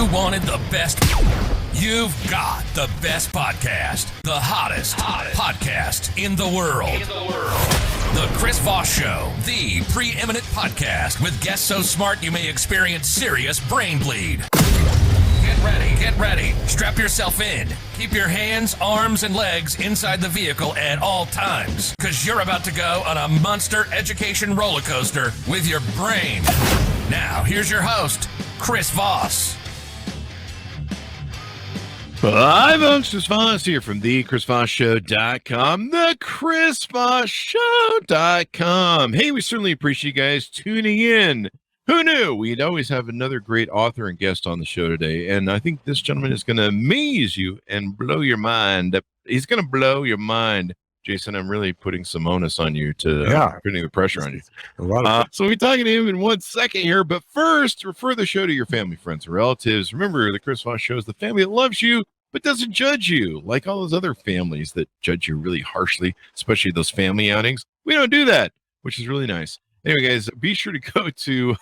you wanted the best, you've got the best podcast, the hottest podcast in the world. The Chris Voss Show, the preeminent podcast with guests so smart you may experience serious brain bleed. Get ready. Strap yourself in. Keep your hands, arms, and legs inside the vehicle at all times, because you're about to go on a monster education roller coaster with your brain. Now, here's your host, Chris Voss. Hi, folks. Chris Voss here from the ChrisVossShow.com, the ChrisVossShow.com. Hey, we certainly appreciate you guys tuning in. Who knew? We'd always have another great author and guest on the show today, and I think this gentleman is going to amaze you and blow your mind. He's going to blow your mind. Jason, I'm really putting some onus on you to putting the pressure on you. So we'll be talking to him in 1 second here, but first, refer the show to your family, friends, and relatives. Remember, the Chris Voss Show is the family that loves you, but doesn't judge you, like all those other families that judge you really harshly, especially those family outings. We don't do that, which is really nice. Anyway, guys, be sure to go to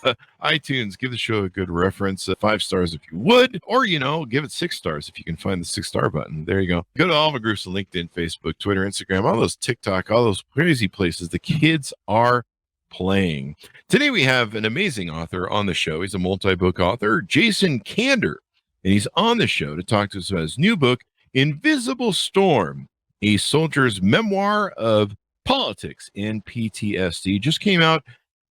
iTunes, give the show a good reference, 5 stars if you would, or, give it 6 stars if you can find the 6-star button. There you go. Go to all the groups on LinkedIn, Facebook, Twitter, Instagram, all those TikTok, all those crazy places the kids are playing. Today, we have an amazing author on the show. He's a multi-book author, Jason Kander, and he's on the show to talk to us about his new book, Invisible Storm, a soldier's memoir of politics and PTSD. Just came out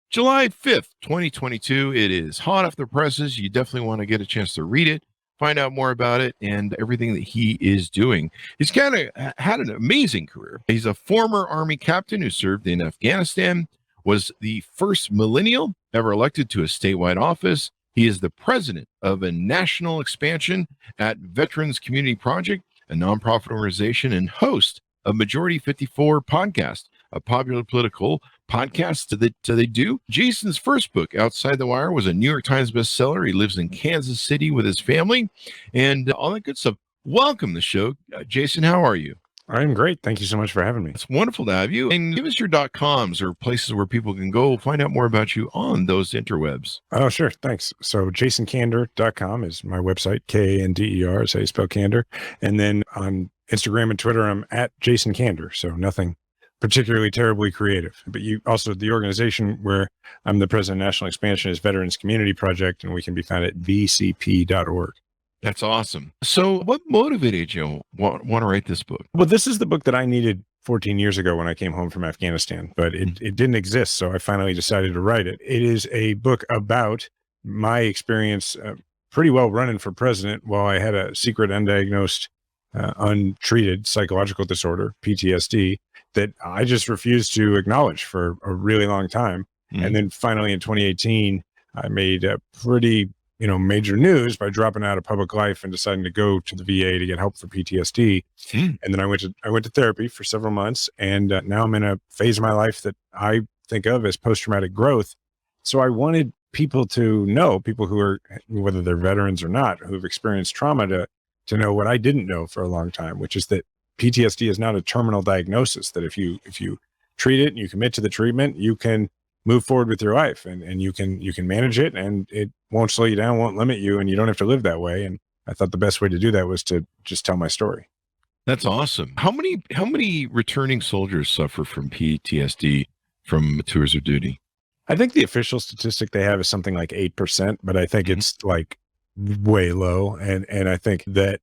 July 5th, 2022. It is hot off the presses. You definitely want to get a chance to read it, find out more about it, and everything that he is doing. He's kind of had an amazing career. He's a former Army captain who served in Afghanistan, was the first millennial ever elected to a statewide office. He is the president of a national expansion at Veterans Community Project, a nonprofit organization, and host of Majority 54 podcast, a popular political podcast that they do. Jason's first book, Outside the Wire, was a New York Times bestseller. He lives in Kansas City with his family and all that good stuff. Welcome to the show. Jason, how are you? I'm great. Thank you so much for having me. It's wonderful to have you. And give us your .coms or places where people can go find out more about you on those interwebs. Oh, sure. Thanks. So jasonkander.com is my website. Kander is how you spell Kander. And then on Instagram and Twitter, I'm at Jason Kander. So nothing particularly terribly creative. But you also, the organization where I'm the president of national expansion is Veterans Community Project, and we can be found at vcp.org. That's awesome. So what motivated you want to write this book? Well, this is the book that I needed 14 years ago when I came home from Afghanistan, but it didn't exist. So I finally decided to write it. It is a book about my experience, pretty well running for president while I had a secret undiagnosed, untreated psychological disorder, PTSD, that I just refused to acknowledge for a really long time. Mm-hmm. And then finally in 2018, I made a pretty major news by dropping out of public life and deciding to go to the VA to get help for PTSD. And then I went to therapy for several months, and now I'm in a phase of my life that I think of as post-traumatic growth. So I wanted people to know, people who are, whether they're veterans or not, who've experienced trauma, to know what I didn't know for a long time, which is that PTSD is not a terminal diagnosis, that if you treat it and you commit to the treatment, you can move forward with your life and you can manage it, and it won't slow you down, won't limit you, and you don't have to live that way. And I thought the best way to do that was to just tell my story. That's awesome. How many returning soldiers suffer from PTSD from tours of duty? I think the official statistic they have is something like 8%, but I think it's like way low. And I think that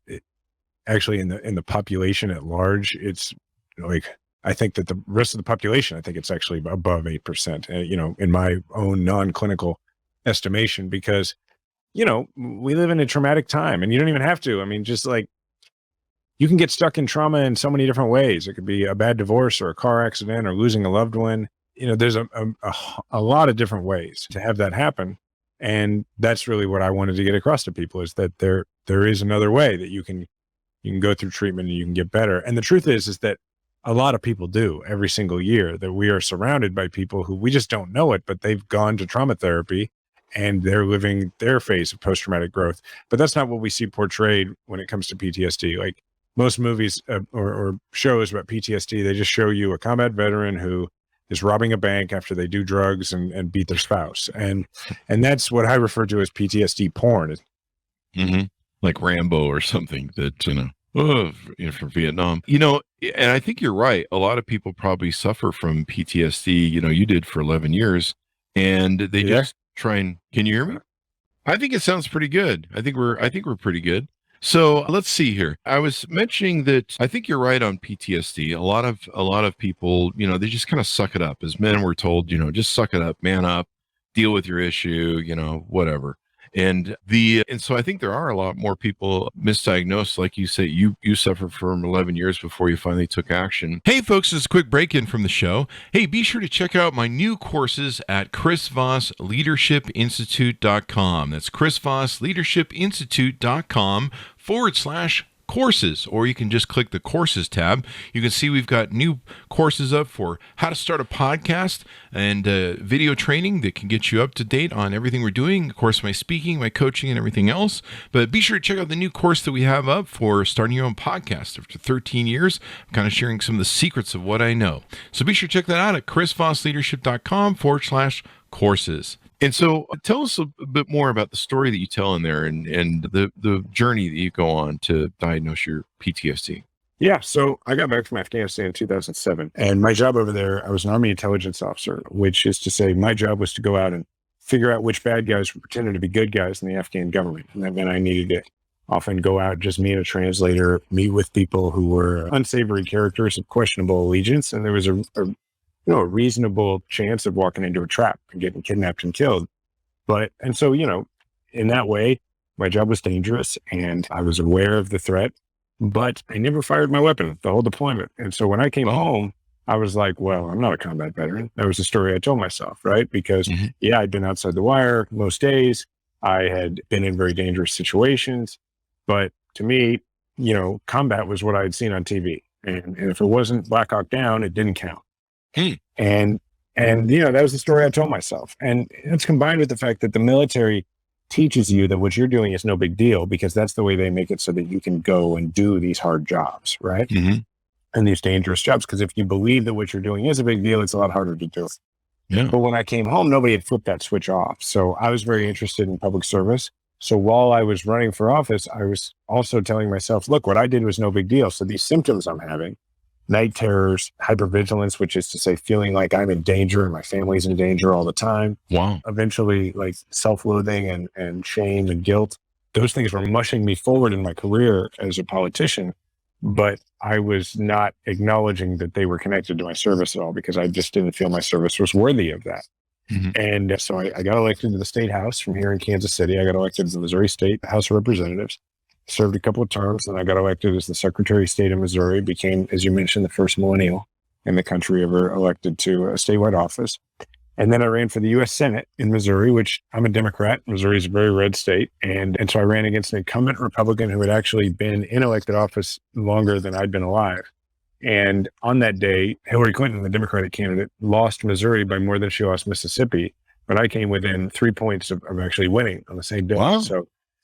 actually in the population at large, it's like, I think that the rest of the population, I think it's actually above 8%, in my own non-clinical estimation, because, we live in a traumatic time and you don't even have to. I mean, just like you can get stuck in trauma in so many different ways. It could be a bad divorce or a car accident or losing a loved one. There's a lot of different ways to have that happen. And that's really what I wanted to get across to people, is that there is another way that you can go through treatment and you can get better. And the truth is that a lot of people do every single year, that we are surrounded by people who we just don't know it, but they've gone to trauma therapy and they're living their phase of post-traumatic growth. But that's not what we see portrayed when it comes to PTSD. Like most movies or shows about PTSD, they just show you a combat veteran who is robbing a bank after they do drugs and beat their spouse. And that's what I refer to as PTSD porn. Like Rambo or something that, from Vietnam. And I think you're right. A lot of people probably suffer from PTSD. You did for 11 years, and they just try and, can you hear me? I think it sounds pretty good. I think we're pretty good. So let's see here. I was mentioning that I think you're right on PTSD. A lot of people, they just kind of suck it up. As men, we're told, just suck it up, man up, deal with your issue, whatever. And so I think there are a lot more people misdiagnosed. Like you say, you suffered from 11 years before you finally took action. Hey folks, this is a quick break in from the show. Hey, be sure to check out my new courses at chrisvossleadershipinstitute.com. That's chrisvossleadershipinstitute.com/courses, or you can just click the courses tab. You can see we've got new courses up for how to start a podcast and video training that can get you up to date on everything we're doing. Of course, my speaking, my coaching, and everything else. But be sure to check out the new course that we have up for starting your own podcast. After 13 years, I'm kind of sharing some of the secrets of what I know. So be sure to check that out at chrisvossleadership.com/courses. And so tell us a bit more about the story that you tell in there and the journey that you go on to diagnose your PTSD. Yeah. So I got back from Afghanistan in 2007, and my job over there, I was an Army intelligence officer, which is to say my job was to go out and figure out which bad guys were pretending to be good guys in the Afghan government. And that meant I needed to often go out, just me and a translator, meet with people who were unsavory characters of questionable allegiance. And there was a reasonable chance of walking into a trap and getting kidnapped and killed. And so, in that way, my job was dangerous and I was aware of the threat, but I never fired my weapon the whole deployment. And so when I came home, I was like, well, I'm not a combat veteran. That was the story I told myself, right? Because I'd been outside the wire most days. I had been in very dangerous situations, but to me, combat was what I had seen on TV. And if it wasn't Black Hawk Down, it didn't count. And that was the story I told myself. And it's combined with the fact that the military teaches you that what you're doing is no big deal, because that's the way they make it so that you can go and do these hard jobs, right? And these dangerous jobs. Because if you believe that what you're doing is a big deal, it's a lot harder to do. Yeah. But when I came home, nobody had flipped that switch off. So I was very interested in public service. So while I was running for office, I was also telling myself, look, what I did was no big deal. So these symptoms I'm having, night terrors, hypervigilance, which is to say feeling like I'm in danger and my family's in danger all the time. Wow. Eventually, like self-loathing and shame and guilt. Those things were mushing me forward in my career as a politician, but I was not acknowledging that they were connected to my service at all, because I just didn't feel my service was worthy of that. And so I got elected to the state house from here in Kansas City. I got elected to the Missouri State House of Representatives. Served a couple of terms, and I got elected as the Secretary of State of Missouri, became, as you mentioned, the first millennial in the country ever elected to a statewide office. And then I ran for the U.S. Senate in Missouri, which I'm a Democrat. Missouri is a very red state. And so I ran against an incumbent Republican who had actually been in elected office longer than I'd been alive. And on that day, Hillary Clinton, the Democratic candidate, lost Missouri by more than she lost Mississippi. But I came within 3 points of actually winning on the same day. Wow.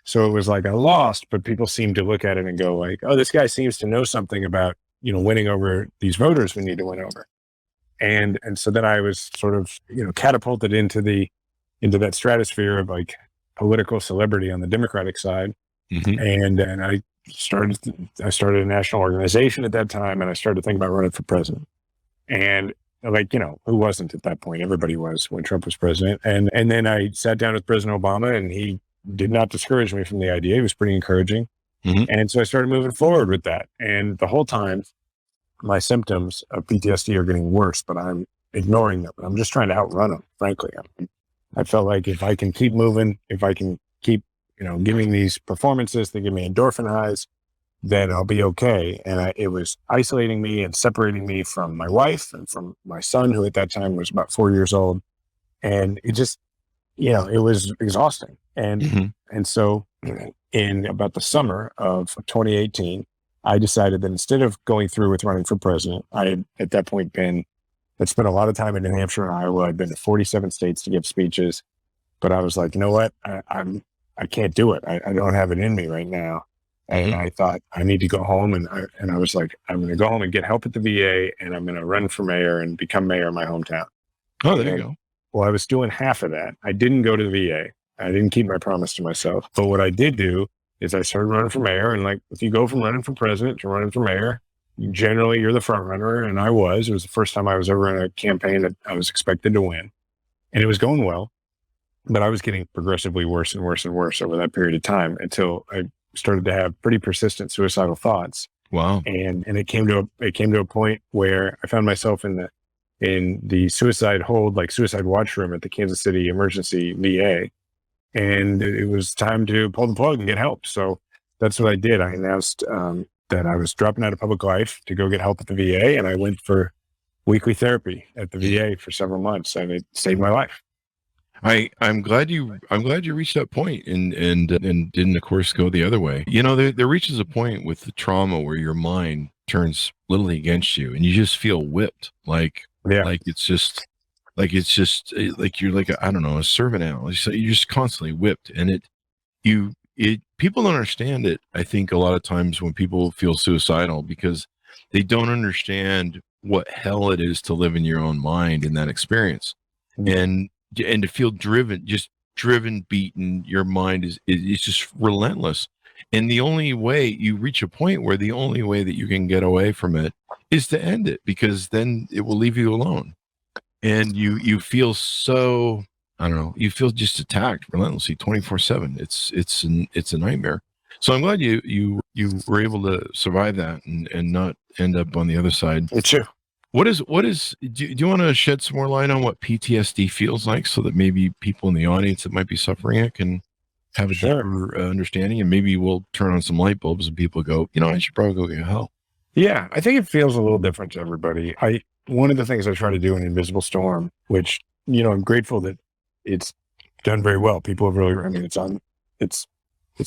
So it was like I lost, but people seemed to look at it and go like, oh, this guy seems to know something about, winning over these voters we need to win over. And so then I was sort of, catapulted into that stratosphere of like political celebrity on the Democratic side. And I started a national organization at that time, and I started thinking about running for president. And who wasn't at that point? Everybody was when Trump was president. And then I sat down with President Obama, and he did not discourage me from the idea. He was pretty encouraging. And so I started moving forward with that. And the whole time, my symptoms of PTSD are getting worse, but I'm ignoring them. I'm just trying to outrun them, frankly. I felt like if I can keep moving, if I can keep, giving these performances that give me endorphin highs, then I'll be okay. And it was isolating me and separating me from my wife and from my son, who at that time was about 4 years old. And it just, it was exhausting. And so in about the summer of 2018, I decided that instead of going through with running for president, I had at that point had spent a lot of time in New Hampshire and Iowa. I'd been to 47 states to give speeches, but I was like, you know what? I can't do it. I don't have it in me right now. And I thought I need to go home. And I was like, I'm going to go home and get help at the VA, and I'm going to run for mayor and become mayor of my hometown. Oh, there you go. Well, I was doing half of that. I didn't go to the VA. I didn't keep my promise to myself. But what I did do is I started running for mayor. And like, if you go from running for president to running for mayor, generally you're the front runner. And I was. It was the first time I was ever in a campaign that I was expected to win. And it was going well. But I was getting progressively worse and worse and worse over that period of time until I started to have pretty persistent suicidal thoughts. Wow. And it came to a point where I found myself in the suicide hold, like suicide watch room at the Kansas City Emergency VA. And it was time to pull the plug and get help. So that's what I did. I announced that I was dropping out of public life to go get help at the VA. And I went for weekly therapy at the VA for several months, and it saved my life. I'm glad you reached that point and didn't, of course, go the other way. You know, there reaches a point with the trauma where your mind turns literally against you, and you just feel whipped, like it's just like you're like I don't know, a servant animal. So you're just constantly whipped, and people don't understand it. I think a lot of times when people feel suicidal, because they don't understand what hell it is to live in your own mind in that experience, and to feel driven, beaten. Your mind is just relentless. And the only way you reach a point where the only way that you can get away from it is to end it, because then it will leave you alone. And you feel so, I don't know, you feel just attacked relentlessly 24/7. It's a nightmare. So I'm glad you were able to survive that and not end up on the other side. It's true. Do you want to shed some more light on what PTSD feels like, so that maybe people in the audience that might be suffering it can have a deeper understanding, and maybe we'll turn on some light bulbs and people go, I should probably go get help. Yeah, I think it feels a little different to everybody. One of the things I try to do in Invisible Storm, which, I'm grateful that it's done very well. People have really, it's a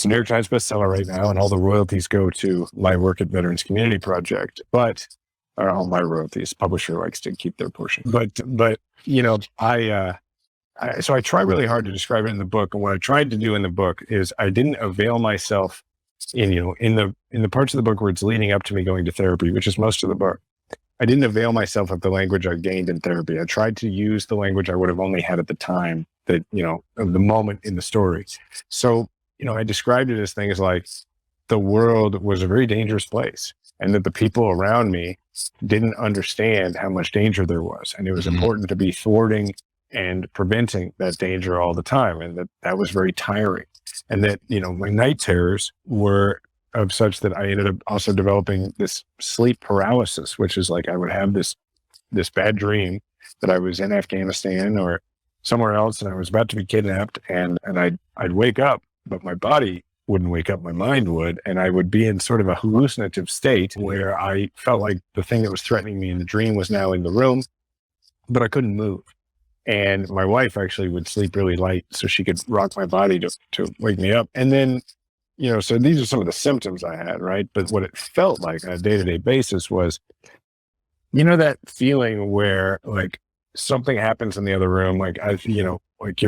New York Times bestseller right now, and all the royalties go to my work at Veterans Community Project, but all my royalties, publisher likes to keep their portion. But so I try really hard to describe it in the book. And what I tried to do in the book is I didn't avail myself in the parts of the book where it's leading up to me going to therapy, which is most of the book. I didn't avail myself of the language I gained in therapy. I tried to use the language I would have only had at the time that, of the moment in the story. So, I described it as things like the world was a very dangerous place, and that the people around me didn't understand how much danger there was. And it was important to be thwarting and preventing that danger all the time. And that was very tiring. And that, my night terrors were of such that I ended up also developing this sleep paralysis, which is like, I would have this bad dream that I was in Afghanistan or somewhere else, and I was about to be kidnapped, and I'd wake up, but my body wouldn't wake up, my mind would, and I would be in sort of a hallucinative state where I felt like the thing that was threatening me in the dream was now in the room, but I couldn't move. And my wife actually would sleep really light so she could rock my body to wake me up. And then, so these are some of the symptoms I had, right? But what it felt like on a day-to-day basis was, that feeling where like something happens in the other room, like like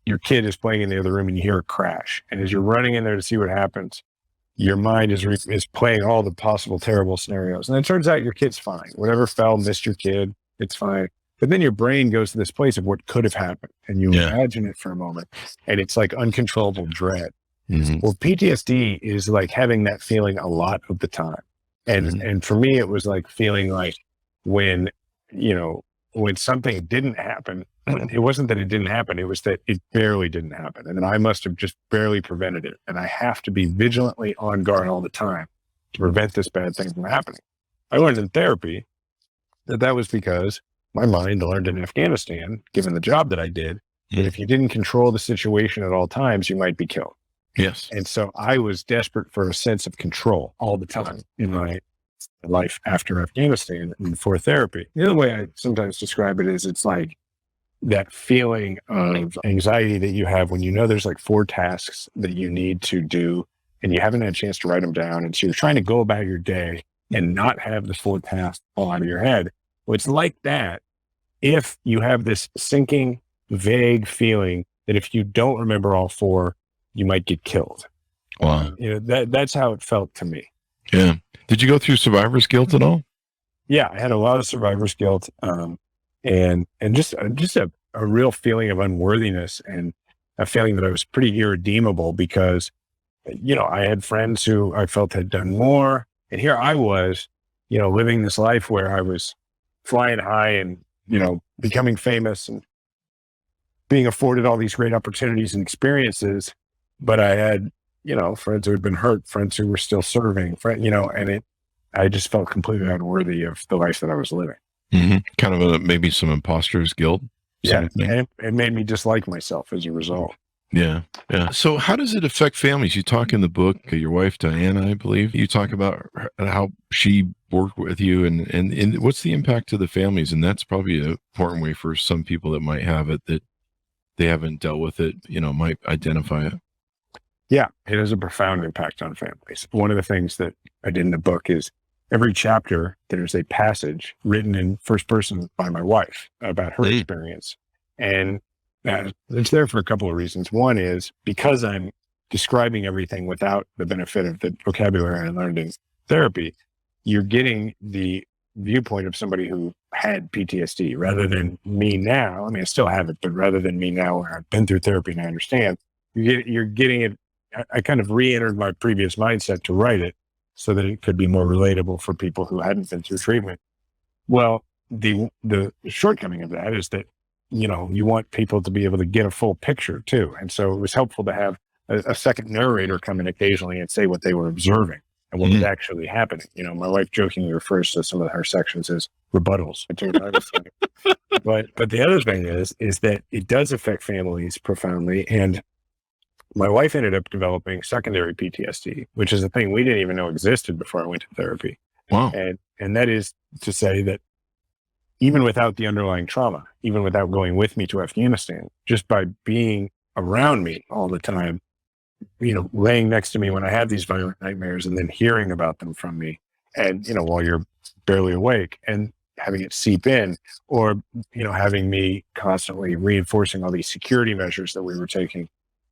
your kid is playing in the other room and you hear a crash. And as you're running in there to see what happens, your mind is playing all the possible terrible scenarios. And it turns out your kid's fine. Whatever fell, missed your kid, it's fine. But then your brain goes to this place of what could have happened, and you imagine it for a moment, and it's like uncontrollable dread. Well, PTSD is like having that feeling a lot of the time. And for me, it was like feeling like when something didn't happen, it wasn't that it didn't happen. It was that it barely didn't happen. And then I must have just barely prevented it. And I have to be vigilantly on guard all the time to prevent this bad thing from happening. I learned in therapy that was because my mind learned in Afghanistan, given the job that I did, that if you didn't control the situation at all times, you might be killed. Yes. And so I was desperate for a sense of control all the time in my life after Afghanistan and before therapy. The other way I sometimes describe it is it's like that feeling of anxiety that you have when there's like 4 tasks that you need to do and you haven't had a chance to write them down. And so you're trying to go about your day and not have the 4 tasks fall out of your head. Well, it's like that if you have this sinking, vague feeling that if you don't remember all 4, you might get killed. Wow. That's how it felt to me. Yeah. Did you go through survivor's guilt at all? Yeah, I had a lot of survivor's guilt, and just a real feeling of unworthiness, and a feeling that I was pretty irredeemable because I had friends who I felt had done more. And here I was, living this life where I was flying high and, becoming famous and being afforded all these great opportunities and experiences. But I had, friends who had been hurt, friends who were still serving, I just felt completely unworthy of the life that I was living. Mm-hmm. Kind of maybe some imposter's guilt. Yeah. And it made me dislike myself as a result. Yeah. Yeah. So how does it affect families? You talk in the book, your wife, Diana, I believe, you talk about how she worked with you and what's the impact to the families? And that's probably an important way for some people that might have it, that they haven't dealt with it, might identify it. Yeah, it has a profound impact on families. One of the things that I did in the book is every chapter, there's a passage written in first person by my wife about her experience. And it's there for a couple of reasons. One is because I'm describing everything without the benefit of the vocabulary I learned in therapy, you're getting the viewpoint of somebody who had PTSD rather than me now. I mean, I still have it, but rather than me now where I've been through therapy and I understand, you're getting it. I kind of re-entered my previous mindset to write it so that it could be more relatable for people who hadn't been through treatment. Well, the shortcoming of that is that, you want people to be able to get a full picture too. And so it was helpful to have a second narrator come in occasionally and say what they were observing and what was actually happening. My wife jokingly refers to some of her sections as rebuttals. But the other thing is that it does affect families profoundly. And my wife ended up developing secondary PTSD, which is a thing we didn't even know existed before I went to therapy. Wow. And that is to say that even without the underlying trauma, even without going with me to Afghanistan, just by being around me all the time, laying next to me when I had these violent nightmares and then hearing about them from me and, while you're barely awake and having it seep in, or, having me constantly reinforcing all these security measures that we were taking,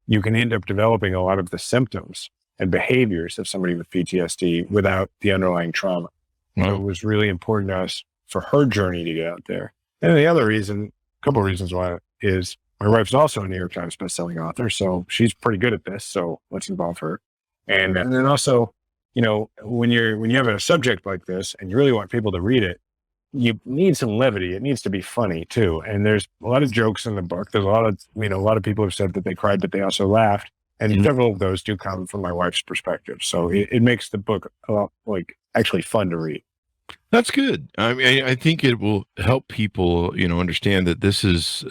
you can end up developing a lot of the symptoms and behaviors of somebody with PTSD without the underlying trauma. Wow. So it was really important to us for her journey to get out there. And the other reason, a couple of reasons why, is my wife's also a New York Times bestselling author, so she's pretty good at this. So let's involve her. And then also, when you have a subject like this and you really want people to read it, you need some levity. It needs to be funny too. And there's a lot of jokes in the book. There's a lot of people have said that they cried, but they also laughed. And several of those do come from my wife's perspective. So it makes the book a lot actually fun to read. That's good. I mean, I think it will help people, understand that this is,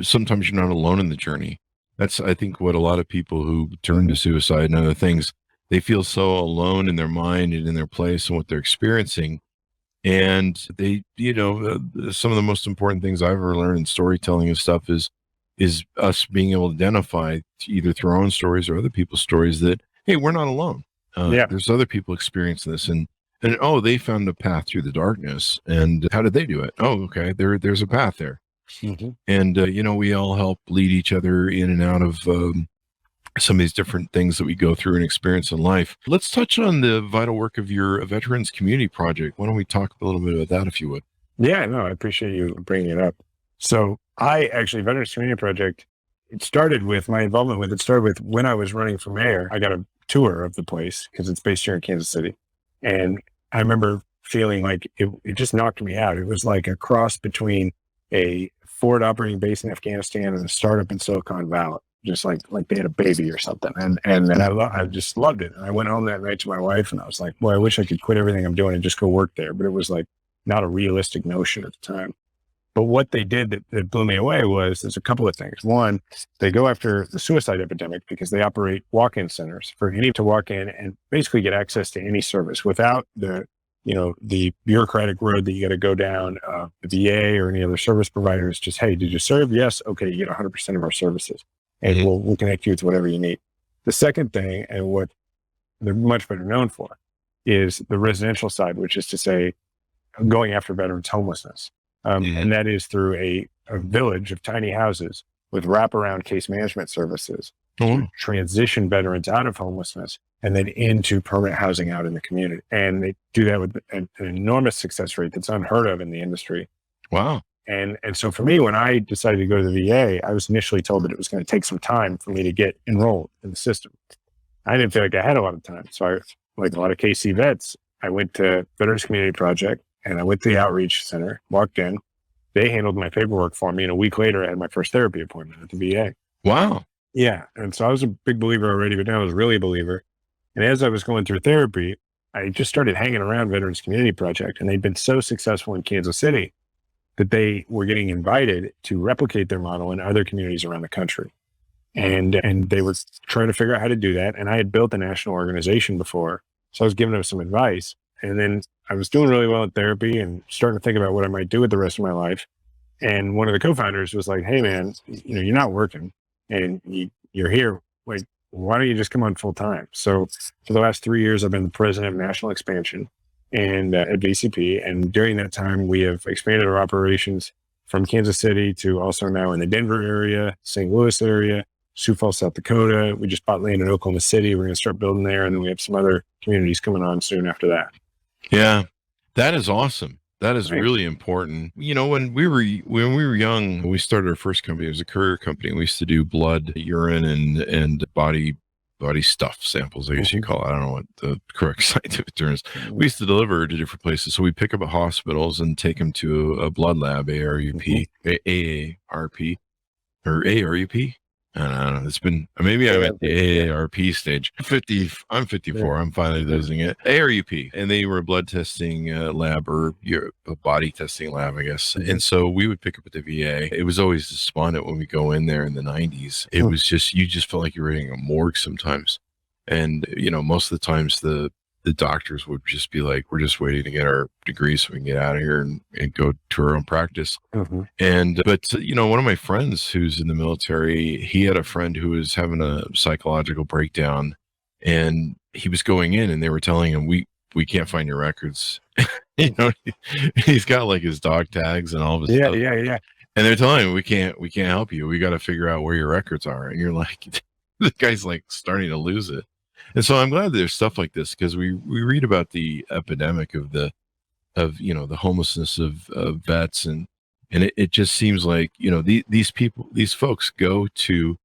sometimes you're not alone in the journey. That's, I think, what a lot of people who turn to suicide and other things, they feel so alone in their mind and in their place and what they're experiencing. And they, some of the most important things I've ever learned in storytelling and stuff is us being able to identify either through our own stories or other people's stories that, hey, we're not alone. There's other people experiencing this and they found a path through the darkness. And how did they do it? Oh, okay. There's a path there. Mm-hmm. And, we all help lead each other in and out of some of these different things that we go through and experience in life. Let's touch on the vital work of your Veterans Community Project. Why don't we talk a little bit about that, if you would? Yeah, no, I appreciate you bringing it up. So Veterans Community Project, my involvement with it started with when I was running for mayor. I got a tour of the place because it's based here in Kansas City. And I remember feeling like it just knocked me out. It was like a cross between a forward operating base in Afghanistan and a startup in Silicon Valley, just like they had a baby or something. And I just loved it. And I went home that night to my wife and I was like, boy, I wish I could quit everything I'm doing and just go work there. But it was like not a realistic notion at the time. But what they did that blew me away was there's a couple of things. One, they go after the suicide epidemic because they operate walk-in centers for any to walk in and basically get access to any service without the bureaucratic road that you got to go down, the VA or any other service providers. Just, hey, did you serve? Yes. Okay. You get 100% of our services and we'll connect you with whatever you need. The second thing, and what they're much better known for, is the residential side, which is to say going after veterans' homelessness. And that is through a village of tiny houses with wraparound case management services to transition veterans out of homelessness and then into permanent housing out in the community. And they do that with an enormous success rate that's unheard of in the industry. Wow. And so for me, when I decided to go to the VA, I was initially told that it was going to take some time for me to get enrolled in the system. I didn't feel like I had a lot of time. So I, like a lot of KC vets, I went to Veterans Community Project and I went to the outreach center, walked in, they handled my paperwork for me. And a week later, I had my first therapy appointment at the VA. Wow. Yeah. And so I was a big believer already, but now I was really a believer. And as I was going through therapy, I just started hanging around Veterans Community Project, and they'd been so successful in Kansas City that they were getting invited to replicate their model in other communities around the country. And they were trying to figure out how to do that. And I had built a national organization before, so I was giving them some advice. And then I was doing really well in therapy and starting to think about what I might do with the rest of my life. And one of the co-founders was like, "Hey man, you know, you're not working and you're here. Like, why don't you just come on full time?" So for the last 3 years, I've been the president of national expansion and at VCP. And during that time, we have expanded our operations from Kansas City to also now in the Denver area, St. Louis area, Sioux Falls, South Dakota. We just bought land in Oklahoma City. We're going to start building there. And then we have some other communities coming on soon after that. Yeah, that is awesome. That is Right. really important. You know, when we were young, we started our first company. It was a courier company. We used to do blood, urine, and body stuff samples, I guess you call it. I don't know what the correct scientific term is. We used to deliver to different places. So we pick up at hospitals and take them to a blood lab, ARUP, AARP, or ARUP. I don't know. It's been, maybe I'm at the AARP stage. I'm 54. I'm finally losing it. ARUP. And they were a blood testing lab, or a body testing lab, I guess. And so we would pick up at the VA. It was always despondent when we go in there in the 90s. It was just, you just felt like you were in a morgue sometimes. And, you know, most of the times the doctors would just be like, "We're just waiting to get our degree so we can get out of here and go to our own practice." But you know, one of my friends who's in the military, he had a friend who was having a psychological breakdown, and he was going in and they were telling him, we can't find your records." You know, he's got like his dog tags and all of his stuff. Yeah. And they're telling him, we can't help you. We got to figure out where your records are. And you're like, the guy's like starting to lose it. And so I'm glad there's stuff like this, because we read about the epidemic of the homelessness of vets, and it just seems like, you know, these folks go to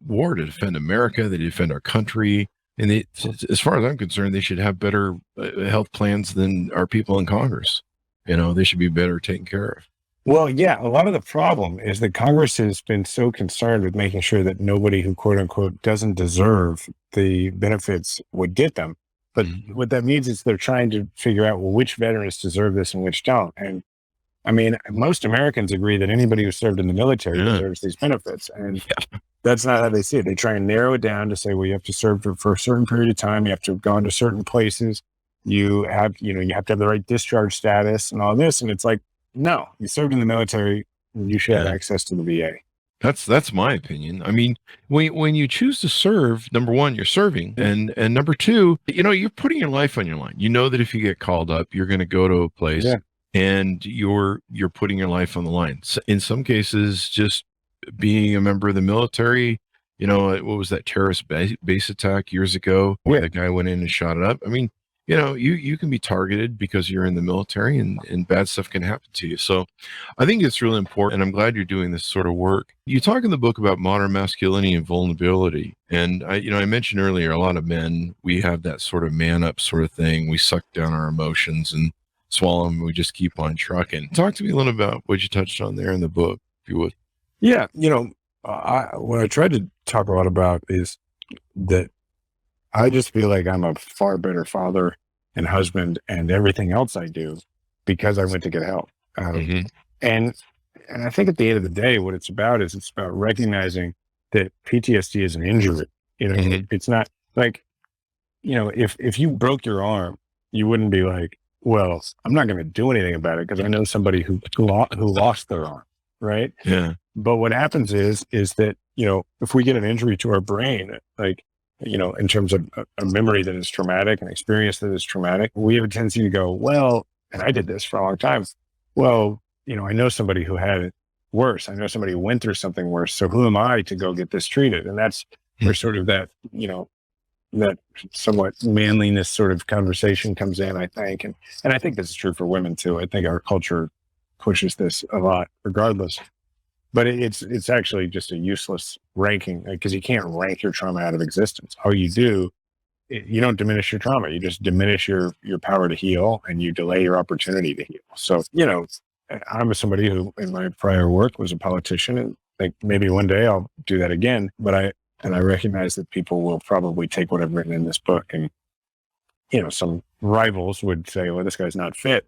war to defend America, they defend our country, and as far as I'm concerned, they should have better health plans than our people in Congress. You know, they should be better taken care of. Well, yeah, a lot of the problem is that Congress has been so concerned with making sure that nobody who, quote unquote, doesn't deserve the benefits would get them. But what that means is they're trying to figure out, well, which veterans deserve this and which don't. And I mean, most Americans agree that anybody who served in the military deserves these benefits. And that's not how they see it. They try and narrow it down to say, well, you have to serve for a certain period of time. You have to have gone to certain places. You have to have the right discharge status and all this. And it's like, no, you served in the military, you should have access to the VA. That's my opinion. I mean, when you choose to serve, number one, you're serving, and number two, you know, you're putting your life on your line. You know that if you get called up, you're going to go to a place, and you're putting your life on the line. So in some cases, just being a member of the military, you know, what was that terrorist base attack years ago where the guy went in and shot it up? I mean, you know, you can be targeted because you're in the military, and bad stuff can happen to you. So I think it's really important, and I'm glad you're doing this sort of work. You talk in the book about modern masculinity and vulnerability. And I mentioned earlier, a lot of men, we have that sort of man up sort of thing. We suck down our emotions and swallow them. We just keep on trucking. Talk to me a little about what you touched on there in the book, if you would. Yeah. You know, what I tried to talk a lot about is that I just feel like I'm a far better father and husband and everything else I do because I went to get help. And I think at the end of the day, what it's about is it's about recognizing that PTSD is an injury. You know, it's not like, you know, if you broke your arm, you wouldn't be like, well, I'm not going to do anything about it because I know somebody who lost their arm, right? Yeah. But what happens is that, you know, if we get an injury to our brain, like, you know, in terms of a memory that is traumatic, an experience that is traumatic, we have a tendency to go, well, and I did this for a long time. Well, you know, I know somebody who had it worse. I know somebody who went through something worse. So who am I to go get this treated? And that's where sort of that, you know, that somewhat manliness sort of conversation comes in, I think. And I think this is true for women too. I think our culture pushes this a lot regardless. but it's actually just a useless ranking, because you can't rank your trauma out of existence. All you do, you don't diminish your trauma. You just diminish your power to heal, and you delay your opportunity to heal. So, I'm somebody who in my prior work was a politician, and like maybe one day I'll do that again. But I recognize that people will probably take what I've written in this book, and some rivals would say, well, this guy's not fit.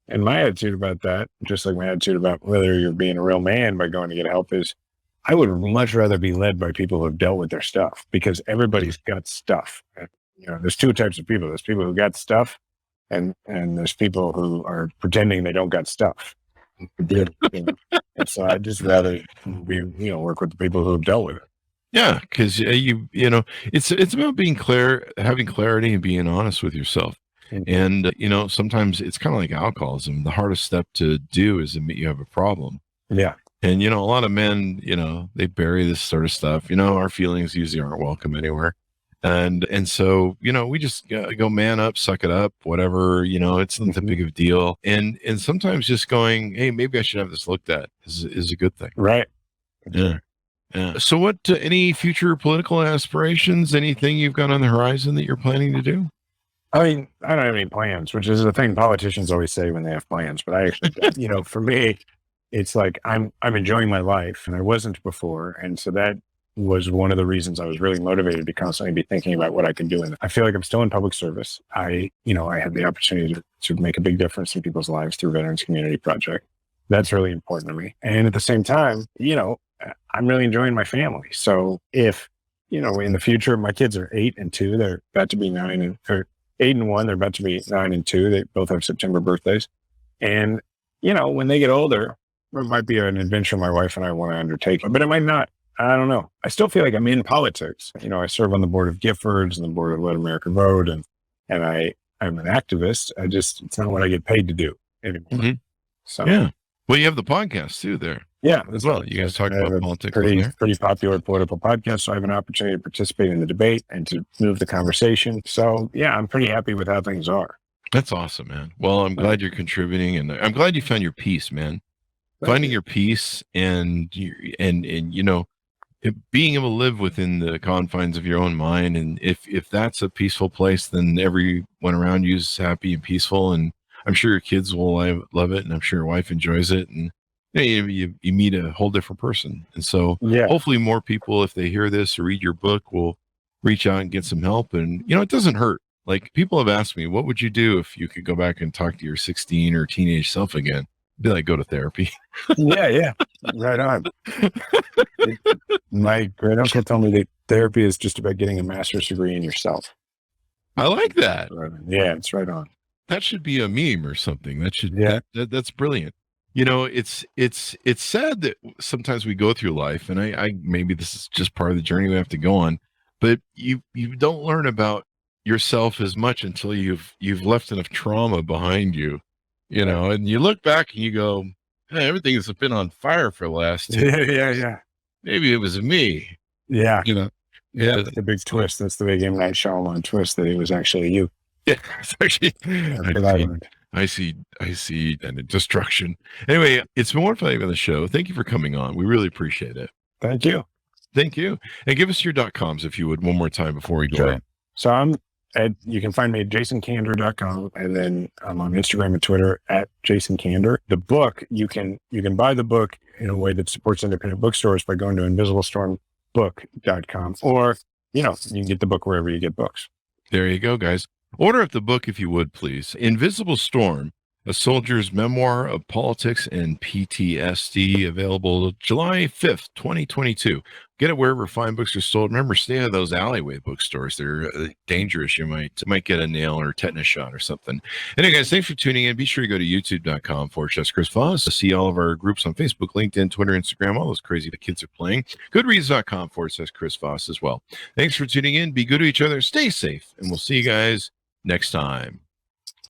And my attitude about that, just like my attitude about whether you're being a real man by going to get help, is I would much rather be led by people who have dealt with their stuff, because everybody's got stuff. There's two types of people. There's people who got stuff, and there's people who are pretending they don't got stuff. And so I'd just rather work with the people who have dealt with it. Yeah, because it's about being clear, having clarity, and being honest with yourself. And sometimes it's kind of like alcoholism. The hardest step to do is admit you have a problem. Yeah. And a lot of men, they bury this sort of stuff. Our feelings usually aren't welcome anywhere. And so, we just go man up, suck it up, whatever, it's not that big of a deal. And sometimes just going, hey, maybe I should have this looked at is a good thing. Right. Yeah. Yeah. So what, any future political aspirations, anything you've got on the horizon that you're planning to do? I mean, I don't have any plans, which is the thing politicians always say when they have plans. But I actually, for me, it's like I'm enjoying my life, and I wasn't before. And so that was one of the reasons I was really motivated to constantly be thinking about what I could do. And I feel like I'm still in public service. I had the opportunity to make a big difference in people's lives through Veterans Community Project. That's really important to me. And at the same time, I'm really enjoying my family. So if, in the future, my kids are 8 and 2, they're about to be 8 and 1, they're about to be 9 and 2. They both have September birthdays. And, when they get older, it might be an adventure my wife and I want to undertake, but it might not. I don't know. I still feel like I'm in politics. I serve on the board of Giffords and the board of Let America Vote, and I'm an activist. It's not what I get paid to do anymore. Mm-hmm. So yeah. Well, you have the podcast too there. Yeah, as well. You guys talk about politics. Pretty popular political podcast. So I have an opportunity to participate in the debate and to move the conversation. So yeah, I'm pretty happy with how things are. That's awesome, man. Well, I'm glad you're contributing, and I'm glad you found your peace, man. Finding your peace and being able to live within the confines of your own mind. And if that's a peaceful place, then everyone around you is happy and peaceful. And I'm sure your kids will love it, and I'm sure your wife enjoys it. And you meet a whole different person. And so hopefully more people, if they hear this or read your book, will reach out and get some help. And, it doesn't hurt. Like, people have asked me, what would you do if you could go back and talk to your 16 or teenage self again? Be like, go to therapy. Yeah. Right on. My great uncle told me that therapy is just about getting a master's degree in yourself. I like that. Yeah, it's right on. That should be a meme or something. That's brilliant. It's sad that sometimes we go through life, and I maybe this is just part of the journey we have to go on, but you don't learn about yourself as much until you've left enough trauma behind you, and you look back and you go, hey, everything has been on fire for the last yeah. Maybe it was me. Yeah. Yeah. That's the big twist. That's the big M. Night Shyamalan twist, that it was actually you. Yeah, it's actually, I see and destruction. Anyway, it's been wonderful having you on the show. Thank you for coming on. We really appreciate it. Thank you. And give us your .coms if you would one more time before we go on. So you can find me at jasonkander.com, and then I'm on Instagram and Twitter at jasonkander. The book, you can buy the book in a way that supports independent bookstores by going to invisiblestormbook.com, or, you can get the book wherever you get books. There you go, guys. Order up the book if you would, please. Invisible Storm, A Soldier's Memoir of Politics and PTSD, available July 5th, 2022. Get it wherever fine books are sold. Remember, stay out of those alleyway bookstores. They're dangerous. You might get a nail or a tetanus shot or something. Anyway, guys, thanks for tuning in. Be sure to go to youtube.com/Chris Voss to see all of our groups on Facebook, LinkedIn, Twitter, Instagram, all those crazy the kids are playing. Goodreads.com/Chris Voss as well. Thanks for tuning in. Be good to each other. Stay safe. And we'll see you guys next time.